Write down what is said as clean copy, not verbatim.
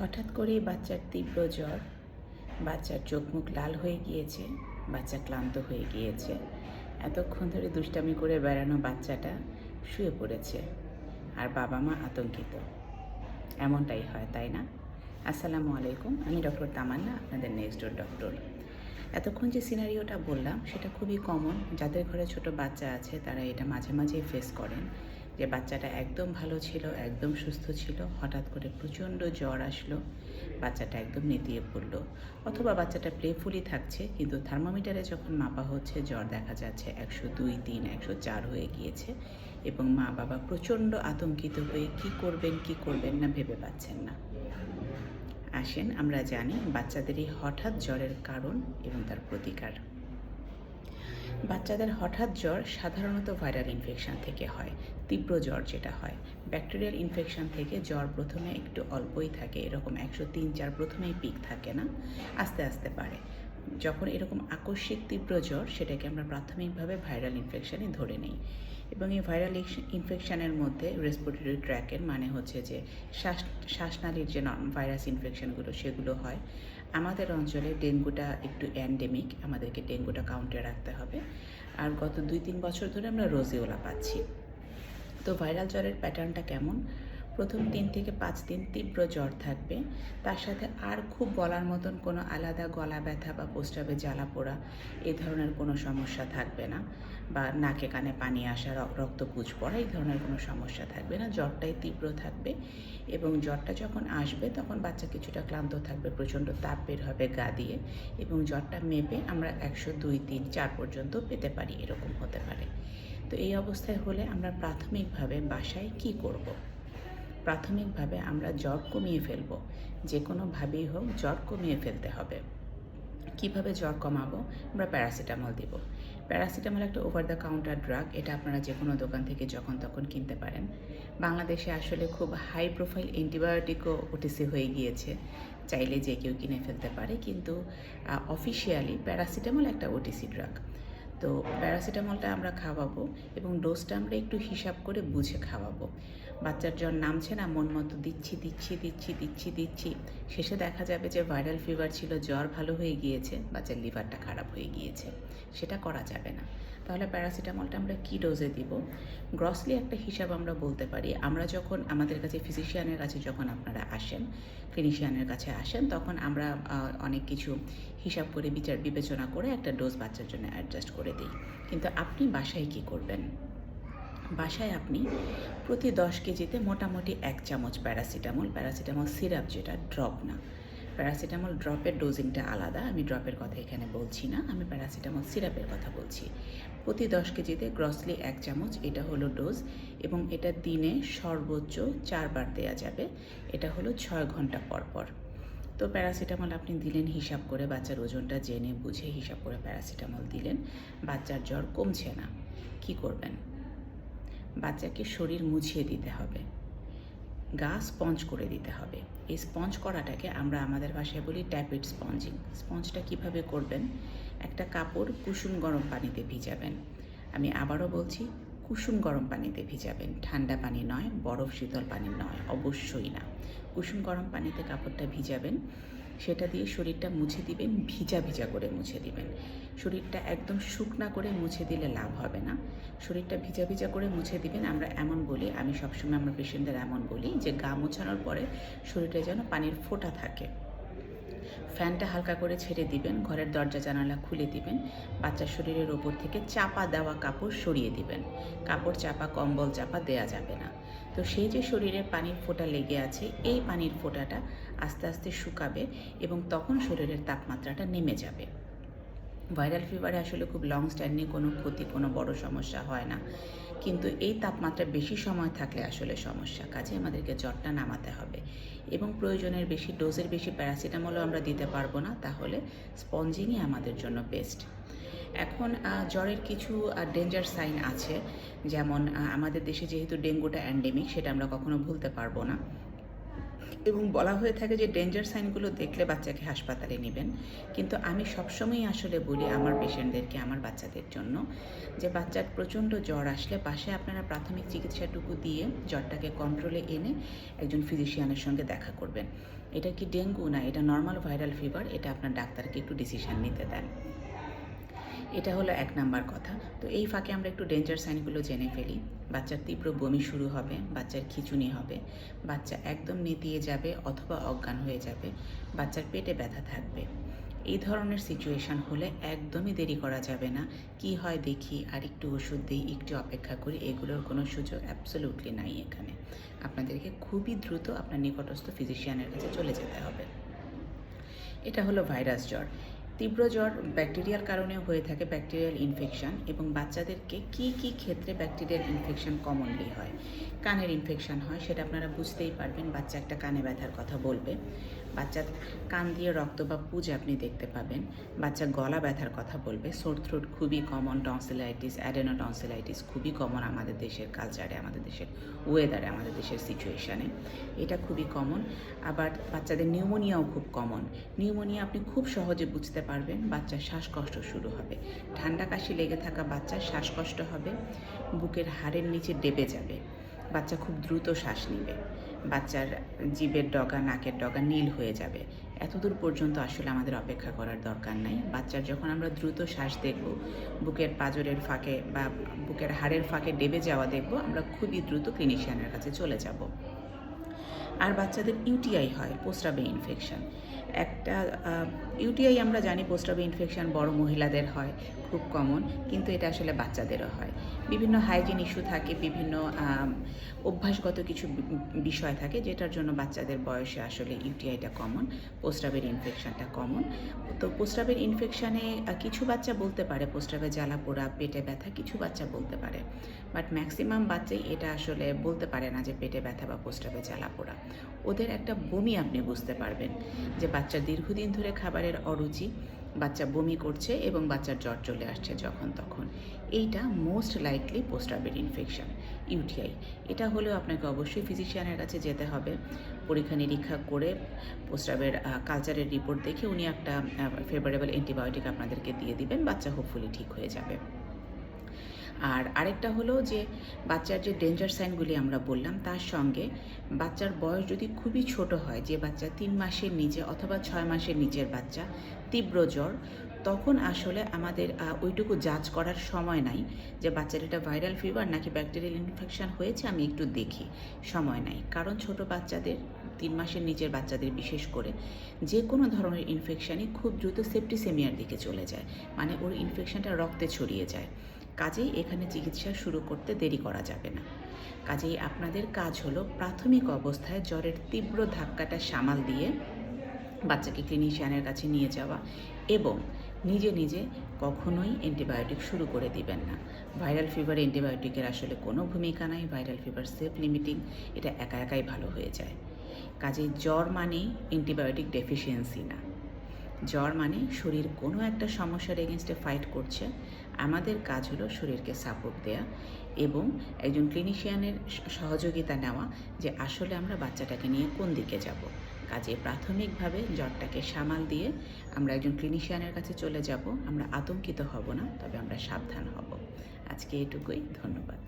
হঠাৎ করেই বাচ্চার তীব্র জ্বর, বাচ্চার চোখ মুখ লাল হয়ে গিয়েছে, বাচ্চা ক্লান্ত হয়ে গিয়েছে। এতক্ষণ ধরে দুষ্টামি করে বেড়ানো বাচ্চাটা শুয়ে পড়েছে, আর বাবা মা আতঙ্কিত। এমনটাই হয়, তাই না? আসসালামু আলাইকুম, আমি ডক্টর তামান্না, আপনাদের নেক্সট ডোর ডক্টর। এতক্ষণ যে সিনারিওটা বললাম সেটা খুবই কমন। যাদের ঘরে ছোট বাচ্চা আছে তারা এটা মাঝে মাঝেই ফেস করেন, যে বাচ্চাটা একদম ভালো ছিল, একদম সুস্থ ছিল, হঠাৎ করে প্রচণ্ড জ্বর আসলো, বাচ্চাটা একদম নেতিয়ে পড়লো। অথবা বাচ্চাটা প্লেফুলি থাকছে, কিন্তু থার্মোমিটারে যখন মাপা হচ্ছে জ্বর দেখা যাচ্ছে 102, 3, 104 হয়ে গিয়েছে, এবং মা বাবা প্রচণ্ড আতঙ্কিত হয়ে কী করবেন না ভেবে পাচ্ছেন না। আসেন আমরা জানি বাচ্চাদের এই হঠাৎ জ্বরের কারণ এবং তার প্রতিকার। বাচ্চাদের হঠাৎ জ্বর সাধারণত ভাইরাল ইনফেকশন থেকে হয়। তীব্র জ্বর যেটা হয়, ব্যাকটেরিয়াল ইনফেকশন থেকে জ্বর প্রথমে একটু অল্পই থাকে, এরকম 103, 4 প্রথমেই পিক থাকে না, আস্তে আস্তে বাড়ে। যখন এরকম আকস্মিক তীব্র জ্বর, সেটাকে আমরা প্রাথমিকভাবে ভাইরাল ইনফেকশনই ধরে নিই। এবং এই ভাইরাল ইনফেকশানের মধ্যে রেসপিরেটরি ট্র্যাকের মানে হচ্ছে যে শ্বাসনালীর যে ভাইরাস ইনফেকশনগুলো সেগুলো হয়। আমাদের অঞ্চলে ডেঙ্গুটা একটু অ্যান্ডেমিক, আমাদেরকে ডেঙ্গুটা কাউন্টে রাখতে হবে। আর গত 2-3 বছর ধরে আমরা রোজিওলা পাচ্ছি। তো ভাইরাল জ্বরের প্যাটার্নটা কেমন? প্রথম 3 থেকে 5 দিন তীব্র জ্বর থাকবে, তার সাথে আর খুব বলার মতন কোনো আলাদা গলা ব্যথা বা প্রস্রাবে জ্বালা পোড়া এই ধরনের কোনো সমস্যা থাকবে না, বা নাকে কানে পানি আসা, রক্তপুঁজ পড়া এই ধরনের কোনো সমস্যা থাকবে না। জ্বরটাই তীব্র থাকবে, এবং জ্বরটা যখন আসবে তখন বাচ্চা কিছুটা ক্লান্ত থাকবে, প্রচণ্ড তাপ বের হবে গা দিয়ে, এবং জ্বরটা মেপে আমরা 102, 3, 4 পর্যন্ত পেতে পারি, এরকম হতে পারে। তো এই অবস্থায় হলে আমরা প্রাথমিকভাবে বাসায় কি করব? প্রাথমিকভাবে আমরা জ্বর কমিয়ে ফেলব, যে কোনোভাবেই হোক জ্বর কমিয়ে ফেলতে হবে। কিভাবে জ্বর কমাবো? আমরা প্যারাসিটামল দিব। প্যারাসিটামল একটা ওভার দ্য কাউন্টার ড্রাগ, এটা আপনারা যে কোনো দোকান থেকে যখন তখন কিনতে পারেন। বাংলাদেশে আসলে খুব হাই প্রোফাইল অ্যান্টিবায়োটিকও ওটিসি হয়ে গিয়েছে, চাইলে যে কেউ কিনে ফেলতে পারে, কিন্তু অফিসিয়ালি প্যারাসিটামল একটা ওটিসি ড্রাগ। তো প্যারাসিটামলটা আমরা খাওয়াবো, এবং ডোজটা আমরা একটু হিসাব করে বুঝে খাওয়াবো। বাচ্চার জ্বর নামছে না, মন মতো দিচ্ছি, শেষে দেখা যাবে যে ভাইরাল ফিভার ছিল, জ্বর ভালো হয়ে গিয়েছে, বাচ্চার লিভারটা খারাপ হয়ে গিয়েছে। সেটা করা যাবে না। তাহলে প্যারাসিটামলটা আমরা কী ডোজে দিব? গ্রসলি একটা হিসাব আমরা বলতে পারি। আমরা যখন আমাদের কাছে ফিজিশিয়ানের কাছে যখন আপনারা আসেন, ক্লিনিশিয়ানের কাছে আসেন, তখন আমরা অনেক কিছু হিসাব করে বিবেচনা করে একটা ডোজ বাচ্চার জন্য অ্যাডজাস্ট করে দিই। কিন্তু আপনি বাসায় কি করবেন? বাসায় আপনি প্রতি 10 কেজিতে মোটামুটি 1 চামচ প্যারাসিটামল সিরাপ, যেটা ড্রপ না। প্যারাসিটামল ড্রপের ডোজিংটা আলাদা, আমি ড্রপের কথা এখানে বলছি না, আমি প্যারাসিটামল সিরাপের কথা বলছি। প্রতি 10 কেজিতে গ্রসলি 1 চামচ, এটা হলো ডোজ, এবং এটা দিনে সর্বোচ্চ 4 বার দেওয়া যাবে। এটা হলো 6 ঘন্টা পর পর। তো প্যারাসিটামল আপনি দিলেন হিসাব করে, বাচ্চার ওজনটা জেনে বুঝে হিসাব করে প্যারাসিটামল দিলেন, বাচ্চার জ্বর কমছে না, কি করবেন? বাচ্চাকে শরীর মুছিয়ে দিতে হবে, গা স্পঞ্জ করে দিতে হবে। এই স্পঞ্জ করাটাকে আমরা আমাদের ভাষায় বলি ট্যাপিড স্পঞ্জিং। স্পঞ্জটা কিভাবে করবেন? একটা কাপড় কুসুম গরম পানিতে ভিজাবেন। আমি আবারও বলছি, কুসুম গরম পানিতে ভিজাবেন, ঠান্ডা পানি নয়, বরফ শীতল পানি নয়, অবশ্যই না। কুসুম গরম পানিতে কাপড়টা ভিজাবেন, সেটা দিয়ে শরীরটা মুছে দিবেন, ভিজা ভিজা করে মুছে দিবেন। শরীরটা একদম শুকনা করে মুছে দিলে লাভ হবে না, শরীরটা ভিজা ভিজা করে মুছে দিবেন। আমরা এমন বলি, আমি সবসময় আমার পেশেন্টদের এমন বলি, যে গা মোছানোর পরে শরীরে যেন পানির ফোঁটা থাকে। ফ্যানটা হালকা করে ছেড়ে দিবেন, ঘরের দরজা জানালা খুলে দিবেন, বাচ্চার শরীরের ওপর থেকে চাপা দেওয়া কাপড় সরিয়ে দিবেন। কাপড় চাপা, কম্বল চাপা দেয়া যাবে না। তো সেই যে শরীরে পানির ফোঁটা লেগে আছে, এই পানির ফোঁটাটা আস্তে আস্তে শুকাবে, এবং তখন শরীরের তাপমাত্রাটা নেমে যাবে। ভাইরাল ফিভারে আসলে খুব লং স্ট্যান্ডিং কোনো ক্ষতি, কোনো বড় সমস্যা হয় না, কিন্তু এই তাপমাত্রা বেশি সময় থাকলে আসলে সমস্যা। কাজে আমাদেরকে জ্বরটা নামাতে হবে, এবং প্রয়োজনের বেশি, ডোজের বেশি প্যারাসিটামলও আমরা দিতে পারবো না, তাহলে স্পঞ্জিংই আমাদের জন্য বেস্ট। এখন জ্বরের কিছু ডেঞ্জার সাইন আছে, যেমন আমাদের দেশে যেহেতু ডেঙ্গুটা অ্যান্ডেমিক, সেটা আমরা কখনো ভুলতে পারবো না। এবং বলা হয়ে থাকে যে ডেঞ্জার সাইনগুলো দেখলে বাচ্চাকে হাসপাতালে নেবেন। কিন্তু আমি সবসময়ই আসলে বলি আমার পেশেন্টদেরকে, আমার বাচ্চাদের জন্য, যে বাচ্চার প্রচণ্ড জ্বর আসলে বাসায় আপনারা প্রাথমিক চিকিৎসাটুকু দিয়ে জ্বরটাকে কন্ট্রোলে এনে একজন ফিজিশিয়ানের সঙ্গে দেখা করবেন। এটা কি ডেঙ্গু না এটা নর্মাল ভাইরাল ফিভার, এটা আপনার ডাক্তারকে একটু ডিসিশন নিতে দেন। এটা হলো 1 নাম্বার কথা। তো এই ফাঁকে আমরা একটু ডেঞ্জার সাইনগুলো জেনে ফেলি। বাচ্চার তীব্র বমি শুরু হবে, বাচ্চার খিঁচুনি হবে, বাচ্চা একদম নেতিয়ে যাবে অথবা অজ্ঞান হয়ে যাবে, বাচ্চার পেটে ব্যথা থাকবে। এই ধরনের সিচুয়েশান হলে একদমই দেরি করা যাবে না। কি হয় দেখি, আর একটু ওষুধ দিই, একটু অপেক্ষা করি, এগুলোর কোনো সুযোগ অ্যাবসলিউটলি নাই এখানে। আপনাদেরকে খুবই দ্রুত আপনার নিকটস্থ ফিজিশিয়ানের কাছে চলে যেতে হবে। এটা হলো ভাইরাস জ্বর। তীব্র জ্বর ব্যাকটেরিয়ার কারণেও হয়ে থাকে, ব্যাকটেরিয়াল ইনফেকশন। এবং বাচ্চাদেরকে কি কি ক্ষেত্রে ব্যাকটেরিয়াল ইনফেকশন কমনলি হয়? কানের ইনফেকশন হয়, সেটা আপনারা বুঝতেই পারবেন। বাচ্চা একটা কানে ব্যথার কথা বলবে, বাচ্চার কান দিয়ে রক্ত বা পুজ আপনি দেখতে পাবেন। বাচ্চা গলা ব্যথার কথা বলবে, সোর থ্রোট খুবই কমন, টনসিলাইটিস, অ্যাডেনোটনসিলাইটিস খুবই কমন আমাদের দেশের কালচারে, আমাদের দেশের ওয়েদারে, আমাদের দেশের সিচুয়েশানে এটা খুবই কমন। আবার বাচ্চাদের নিউমোনিয়াও খুব কমন। নিউমোনিয়া আপনি খুব সহজে বুঝতে পারবেন, বাচ্চার শ্বাসকষ্ট শুরু হবে, ঠান্ডা কাশি লেগে থাকা বাচ্চার শ্বাসকষ্ট হবে, বুকের হাড়ের নিচে ডেবে যাবে, বাচ্চা খুব দ্রুত শ্বাস নেবে, বাচ্চার জিভের ডগা, নাকের ডগা নীল হয়ে যাবে। এতদূর পর্যন্ত আসলে আমাদের অপেক্ষা করার দরকার নাই। বাচ্চার যখন আমরা দ্রুত শ্বাস দেখব, বুকের পাঁজরের ফাঁকে বা বুকের হাড়ের ফাঁকে ডেবে যাওয়া দেখব, আমরা খুবই দ্রুত ক্লিনিশিয়ানের কাছে চলে যাব। আর বাচ্চাদের ইউটিআই হয়, পোস্টাবে ইনফেকশন। একটা ইউটিআই আমরা জানি পোস্টাবে ইনফেকশন বড় মহিলাদের হয়, খুব কমন, কিন্তু এটা আসলে বাচ্চাদেরও হয়। বিভিন্ন হাইজিন ইস্যু থাকে, বিভিন্ন অভ্যাসগত কিছু বিষয় থাকে, যেটার জন্য বাচ্চাদের বয়সে আসলে ইউটিআইটা কমন, পোস্টাবের ইনফেকশনটা কমন। তো পোস্টাবের ইনফেকশানে কিছু বাচ্চা বলতে পারে পোস্টাবে জ্বালা পোড়া, পেটে ব্যথা, কিছু বাচ্চা বলতে পারে, বাট ম্যাক্সিমাম বাচ্চাই এটা আসলে বলতে পারে না যে পেটে ব্যথা বা পোস্টাবে জ্বালা পোড়া। ওদের একটা বমি আপনি বুঝতে পারবেন, যে বাচ্চা দীর্ঘদিন ধরে খাবারের অরুচি, বাচ্চা বমি করছে এবং বাচ্চার জ্বর চলে আসছে যখন তখন। এইটা মোস্ট লাইকলি পোস্টাবের ইনফেকশন, ইউটিআই। এটা হলেও আপনাকে অবশ্যই ফিজিশিয়ানের কাছে যেতে হবে, পরীক্ষা নিরীক্ষা করে পোস্টাবের কালচারের রিপোর্ট দেখে উনি একটা ফেভারেবল অ্যান্টিবায়োটিক আপনাদেরকে দিয়ে দিবেন, বাচ্চা হোপফুলি ঠিক হয়ে যাবে। আর আরেকটা হলো যে বাচ্চার যে ডেঞ্জার সাইনগুলি আমরা বললাম, তার সঙ্গে বাচ্চার বয়স যদি খুবই ছোট হয়, যে বাচ্চা 3 মাসের নিচে অথবা 6 মাসের নিচের বাচ্চা, তীব্র জ্বর, তখন আসলে আমাদের ওইটুকু যাচ করার সময় নাই যে বাচ্চার এটা ভাইরাল ফিভার নাকি ব্যাকটেরিয়াল ইনফেকশন হয়েছে, আমি একটু দেখি, সময় নাই। কারণ ছোট বাচ্চাদের, 3 মাসের নিচের বাচ্চাদের বিশেষ করে, যে কোনো ধরনের ইনফেকশানই খুব দ্রুত সেপ্টিসেমিয়ার দিকে চলে যায়, মানে ওর ইনফেকশনটা রক্তে ছড়িয়ে যায়। কাজেই এখানে চিকিৎসা শুরু করতে দেরি করা যাবে না। কাজেই আপনাদের কাজ হলো প্রাথমিক অবস্থায় জ্বরের তীব্র ধাক্কাটা সামাল দিয়ে বাচ্চাকে ক্লিনিশিয়ানের কাছে নিয়ে যাওয়া, এবং নিজে নিজে কখনোই অ্যান্টিবায়োটিক শুরু করে দিবেন না। ভাইরাল ফিভার অ্যান্টিবায়োটিকের আসলে কোনো ভূমিকা নাই, ভাইরাল ফিভার সেলফ লিমিটিং, এটা একা একাই ভালো হয়ে যায়। কাজেই জ্বর মানেই অ্যান্টিবায়োটিক ডেফিসিয়েন্সি না, জ্বর মানে শরীর কোনো একটা সমস্যার এগেনস্টে ফাইট করছে। আমাদের কাজ হলো শরীরকে সাপোর্ট দেয়া এবং একজন ক্লিনিশিয়ানের সহযোগিতা নেওয়া, যে আসলে আমরা বাচ্চাটাকে নিয়ে কোন দিকে যাব। কাজে প্রাথমিকভাবে জ্বরটাকে সামাল দিয়ে আমরা একজন ক্লিনিশিয়ানের কাছে চলে যাব। আমরা আতঙ্কিত হব না, তবে আমরা সাবধান হব। আজকে এটুকুই, ধন্যবাদ।